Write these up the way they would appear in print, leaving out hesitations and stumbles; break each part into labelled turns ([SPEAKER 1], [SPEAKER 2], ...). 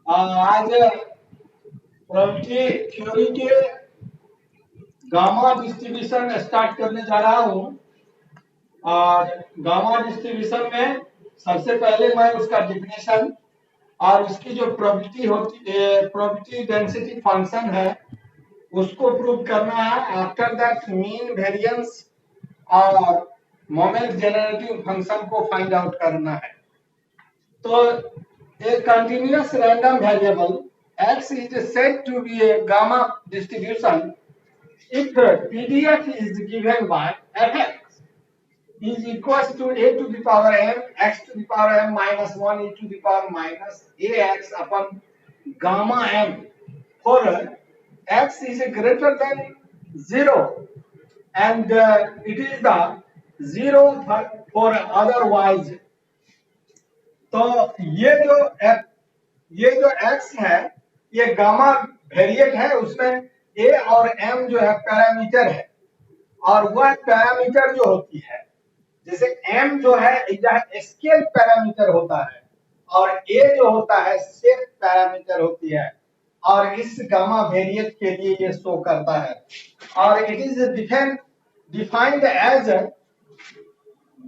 [SPEAKER 1] आज probability theory के gamma distribution start करने जा रहा हूँ। और गामा डिस्ट्रीब्यूशन में सबसे पहले मैं उसका डिफिनेशन और उसकी जो प्रोबेबिलिटी होती है, प्रोबेबिलिटी डेंसिटी फंक्शन है, उसको प्रूव करना है। आफ्टर दैट मीन वेरिएंस और मोमेंट जेनरेटिव फंक्शन को फाइंड आउट करना है। तो a continuous random variable x is said to be a gamma distribution if PDF is given by fx is equals to a to the power m x to the power m minus 1 e to the power minus ax upon gamma m for x is greater than 0 and it is the 0 for otherwise। तो ये जो x है, ये gamma variate है, उसमें a और m जो है पैरामीटर है। और वह पैरामीटर जो होती है, जैसे m जो है स्केल पैरामीटर होता है और a जो होता है शेप पैरामीटर होती है। और इस गामा वेरिएट के लिए ये शो करता है और it is defined as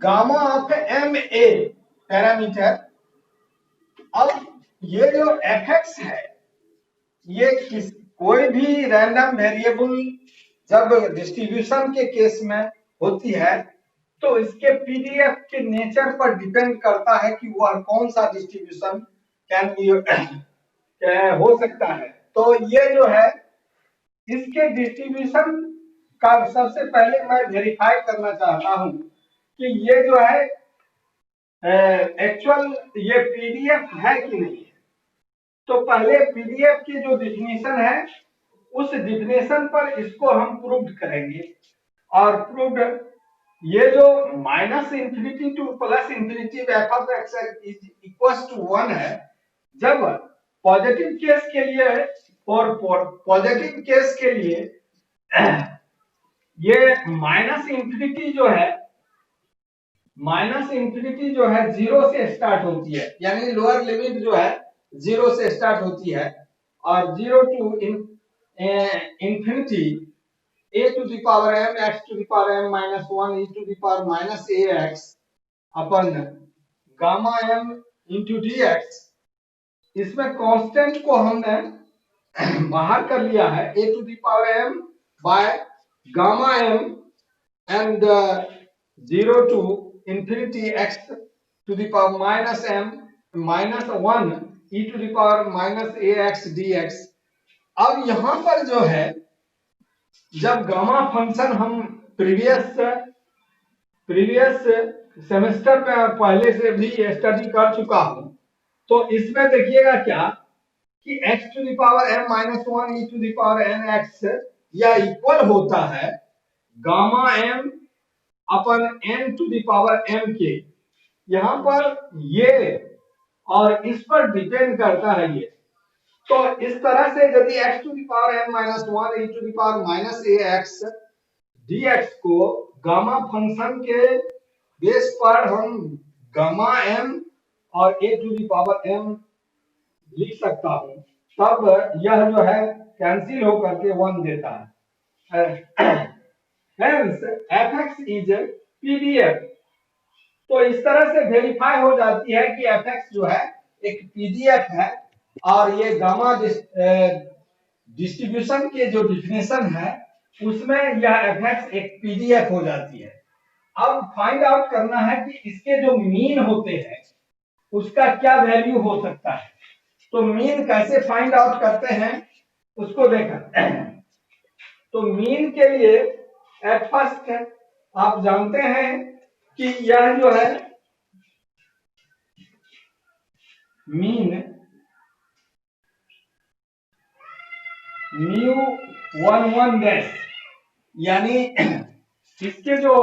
[SPEAKER 1] gamma of M A parameter. अब ये जो fx है, ये कोई भी रैंडम वेरिएबल जब डिस्ट्रीब्यूशन के केस में होती है तो इसके पीडीएफ के नेचर पर डिपेंड करता है कि वह कौन सा डिस्ट्रीब्यूशन कैन बी हो सकता है। तो ये जो है इसके डिस्ट्रीब्यूशन का सबसे पहले मैं वेरीफाई करना चाहता हूं कि ये जो है एक्चुअल ये पीडीएफ है कि नहीं है। तो पहले पीडीएफ की जो डिफिनेशन है उस डिफिनेशन पर इसको हम प्रूव करेंगे। और प्रूव ये जो minus infinity to plus infinity F of X is equals to 1 है, जब पॉजिटिव केस के लिए और पॉजिटिव केस के लिए ये माइनस इंफिनिटी जो है 0 से स्टार्ट होती है, यानी लोअर लिमिट जो है 0 से स्टार्ट होती है और 0 to infinity a to the power m x to the power m minus 1 e to the power minus ax upon gamma m into dx। इसमें कांस्टेंट को हमने बाहर कर लिया है, a to the power m by gamma m and 0 to infinity x to the power minus m minus 1 e to the power minus ax dx। अब यहां पर जो है जब गामा फंक्शन हम प्रीवियस सेमेस्टर में पहले से भी स्टडी कर चुका हूं, तो इसमें देखिएगा क्या कि x to the power m minus 1 e to the power n x यह इक्वल होता है गामा m अपन n to the power m के। यहां पर ये और इस पर डिपेंड करता है ये। तो इस तरह से यदि x to the power m minus 1 e to the power minus ax dx को गामा फंक्शन के बेस पर हम गामा m और a to the power m लिख सकता हूं, तब यह जो है कैंसिल होकर के 1 देता है। Hence fx is pdf। तो इस तरह से वेरीफाई हो जाती है कि fx जो है एक पीडीएफ है और ये गामा डिस्ट्रीब्यूशन के जो डिफिनेशन है उसमें यह fx एक पीडीएफ हो जाती है। अब फाइंड आउट करना है कि इसके जो मीन होते हैं उसका क्या वैल्यू हो सकता है। तो मीन कैसे फाइंड आउट करते हैं उसको देखते हैं। तो मीन के लिए एट फर्स्ट आप जानते हैं कि यह जो है मीन म्यू 11 डैश, यानी इसके जो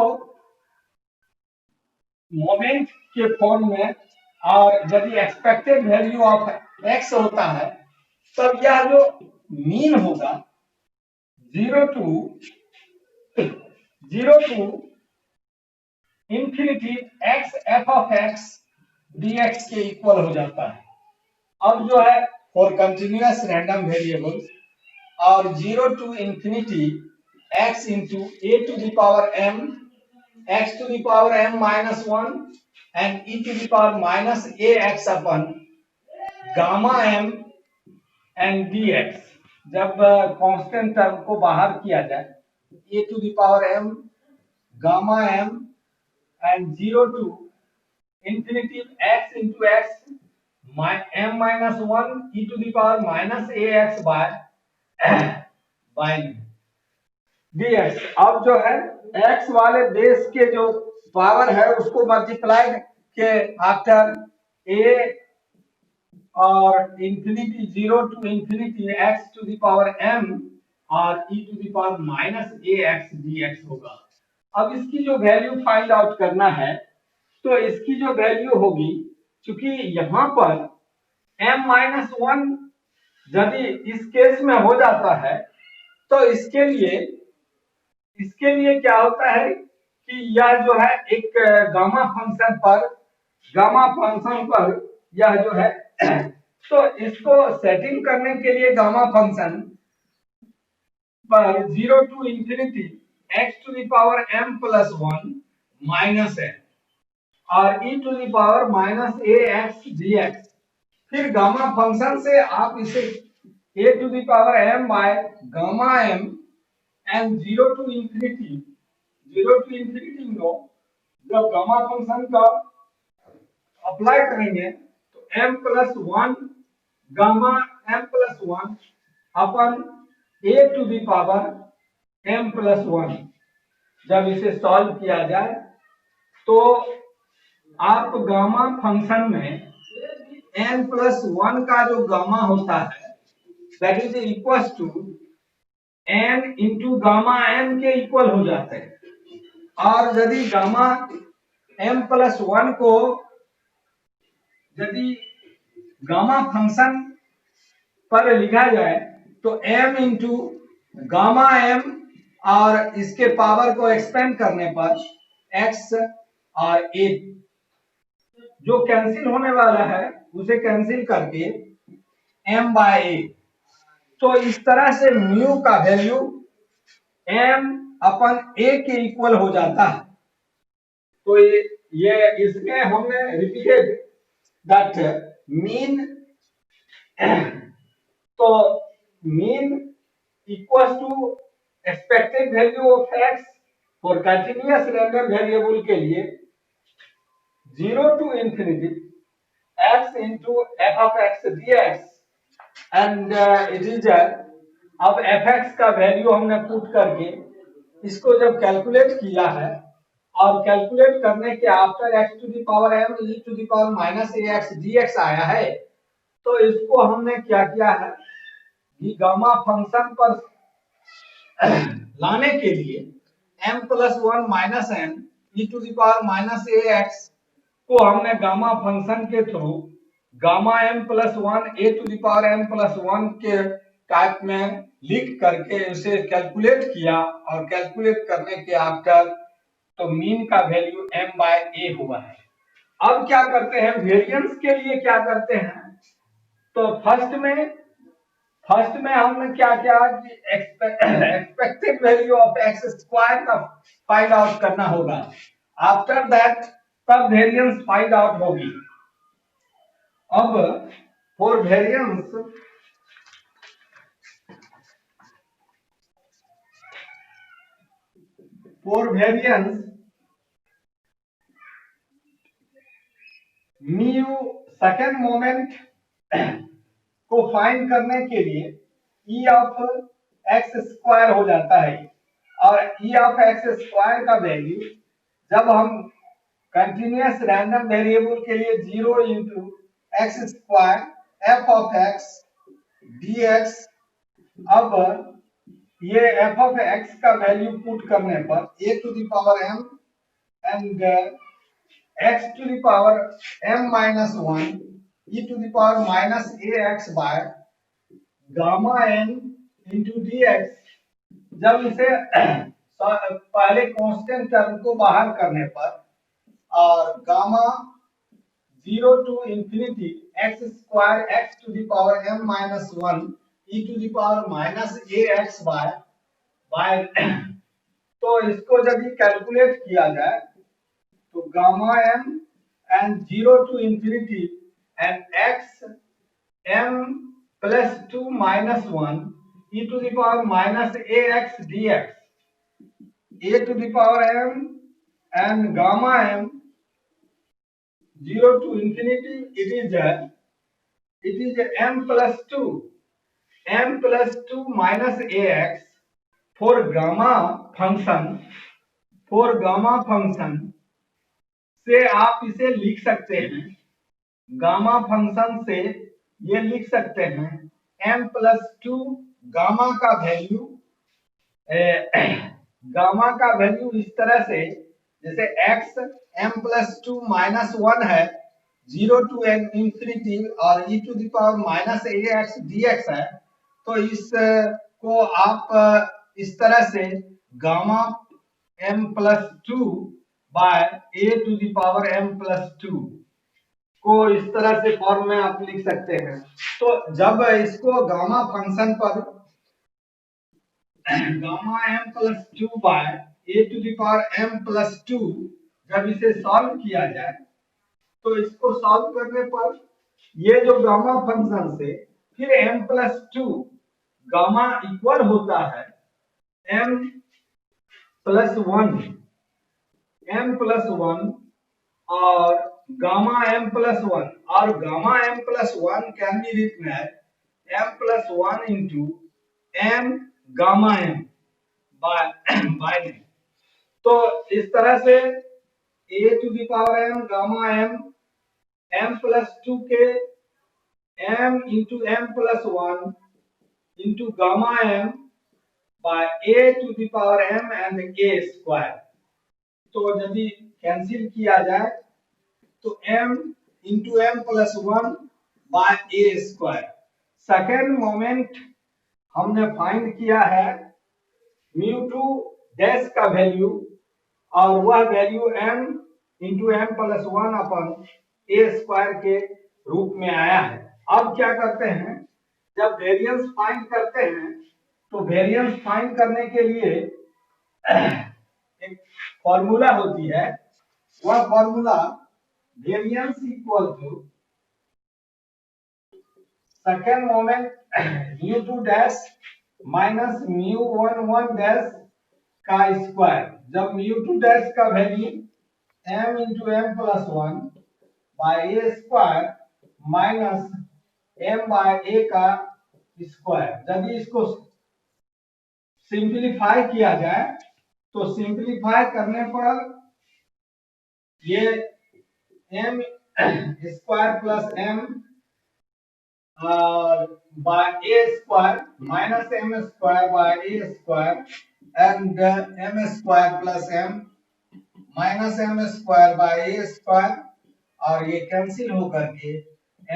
[SPEAKER 1] मोमेंट के फॉर्म में और यदि एक्सपेक्टेड वैल्यू ऑफ x होता है तब यह जो मीन होगा 0 to infinity x f of x dx के इक्वल हो जाता है। अब जो है for continuous random variables or 0 to infinity x into a to the power m x to the power m minus 1 and e to the power minus ax upon gamma m and dx. जब constant term को बाहर किया जाए a to the power m gamma m and 0 to infinity x into x m minus 1 e to the power minus ax by dx. अब जो है x वाले base के जो पावर है उसको मल्टीप्लाई के आफ्टर a और infinity 0 to infinity x to the power m और e to the power minus ax dx होगा. अब इसकी जो वैल्यू फाइंड आउट करना है तो इसकी जो वैल्यू होगी, क्योंकि यहां पर m माइनस 1 यदि इस केस में हो जाता है तो इसके लिए क्या होता है कि यह जो है एक गामा फंक्शन पर यह जो है तो इसको सेटिंग करने के लिए गामा फंक्शन पर 0 to infinity x to the power m plus 1 minus m और e to the power minus ax dx. फिर गामा फंक्शन से आप इसे a to the power m by gamma m and 0 to infinity लो, जब gamma function का apply करेंगे तो m plus 1 gamma m plus 1 अपन a to the power m plus 1. जब इसे सॉल्व किया जाए तो आप गामा फंक्शन में n प्लस 1 का जो गामा होता है that is equal to n into gamma m के इक्वल हो जाते हैं. और यदि गामा m प्लस 1 को यदि गामा फंक्शन पर लिखा जाए तो m इंटू गामा m और इसके पावर को एक्सपेंड करने पर x और a जो कैंसिल होने वाला है उसे कैंसिल करके m बाय a. तो इस तरह से म्यू का वैल्यू m अपन a के इक्वल हो जाता है. तो ये इसमें हमने रिपीटेड दैट मीन, तो mean equal to expected value of x for continuous random variable के लिए 0 to infinity x into f of x dx and it is अब fx का वैल्यू हमने पुट करके इसको जब कैलकुलेट किया है और कैलकुलेट करने के after x to the power m e to the power minus ax dx आया है, तो इसको हमने क्या किया है कि गामा फंक्शन पर लाने के लिए m plus 1 minus m e to the power minus ax को हमने गामा फंक्शन के through gamma m plus 1 a to the power m plus 1 के टाइप में लिख करके उसे कैलकुलेट किया और कैलकुलेट करने के आफ्टर तो मीन का वैल्यू m बाय a हुआ है. अब क्या करते हैं वेरिएंस के लिए, क्या करते हैं तो फर्स्ट में हमने क्या किया कि expected value of x square का फाइंड आउट करना होगा. आफ्टर दैट तब वेरिएंस फाइंड आउट होगी. अब for variance mu second moment को फाइंड करने के लिए e ऑफ x स्क्वायर हो जाता है और e ऑफ x स्क्वायर का वैल्यू जब हम कंटिन्यूअस रैंडम वेरिएबल के लिए 0 into x square f of x dx. अब ये f ऑफ x का वैल्यू पुट करने पर a to the power m and x to the power m minus 1 e to the power minus ax by gamma n into dx. जब इसे पहले constant term को बाहर करने पर और gamma 0 to infinity x square x to the power m minus 1 e to the power minus ax by तो इसको यदि कैलकुलेट किया जाए तो gamma m and 0 to infinity and x m plus 2 minus 1 e to the power minus ax dx a to the power m and gamma m 0 to infinity it is m plus 2 minus ax for gamma function से आप इसे लिख सकते हैं gamma function से ये लिख सकते हैं m plus 2 गामा का वैल्यू इस तरह से जैसे x m plus 2 minus 1 है 0 to infinity और e to the power minus ax dx है तो इस को आप इस तरह से gamma m plus 2 by a to the power m plus 2 को इस तरह से फॉर्म में आप लिख सकते हैं। तो जब इसको गामा फंक्शन पर gamma m plus 2 by a to the power m plus 2 जब इसे सॉल्व किया जाए तो इसको सॉल्व करने पर ये जो गामा फंक्शन से फिर m plus 2 गामा इक्वल होता है m plus 1 और गामा m plus 1 और gamma m plus 1 can be written as m plus 1 into m gamma m by तो इस तरह से a to the power m gamma m plus 2 के m into m plus 1 into gamma m by a to the power m and a square तो यदि cancel किया जाए तो m into m plus 1 by a square second moment हमने find किया है mu2 dash का वैल्यू और वह value m into m plus 1 अपन a स्क्वायर के रूप में आया है। अब क्या करते हैं जब वेरिएंस फाइंड करते हैं तो वेरिएंस फाइंड करने के लिए एक फॉर्मूला होती है वह formula variance equal to second moment mu2 dash minus mu11 dash का स्क्वायर जब mu2 डैश का value m into m plus 1 by a square minus m by a का स्क्वायर यदि इसको सिंपलीफाई किया जाए तो सिंपलीफाई करने पर ये m square plus m by a square minus m square by a square and m square plus m minus m square by a square और ये कैंसिल होकर के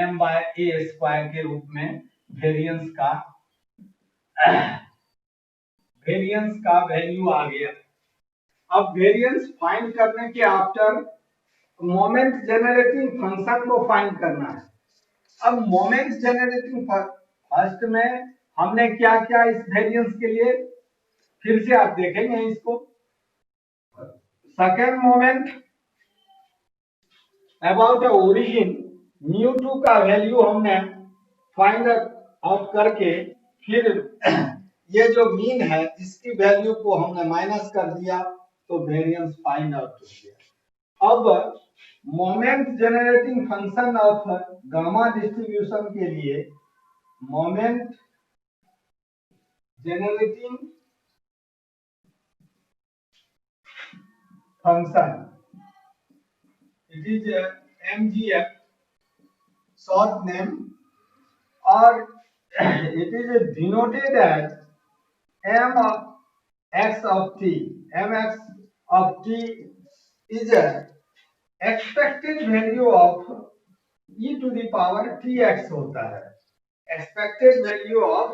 [SPEAKER 1] m by a स्क्वायर के रूप में वेरिएंस का वैल्यू आ गया। अब वेरिएंस फाइंड करने के आफ्टर मोमेंट जनरेटिंग फंक्शन को फाइंड करना है। अब मोमेंट जनरेटिंग फर्स्ट में हमने क्या किया इस वेरिएंस के लिए फिर से आप देखेंगे इसको second moment about origin mu2 का वैल्यू हमने फाइंड आउट करके फिर ये जो मीन है इसकी वैल्यू को हमने माइनस कर दिया तो वेरिएंस फाइंड आउट हो गया। अब moment generating function of gamma distribution के लिए moment generating function it is mgf short name or it is denoted as m of x of t mx of t is a expected value of e to the power tx होता है expected value of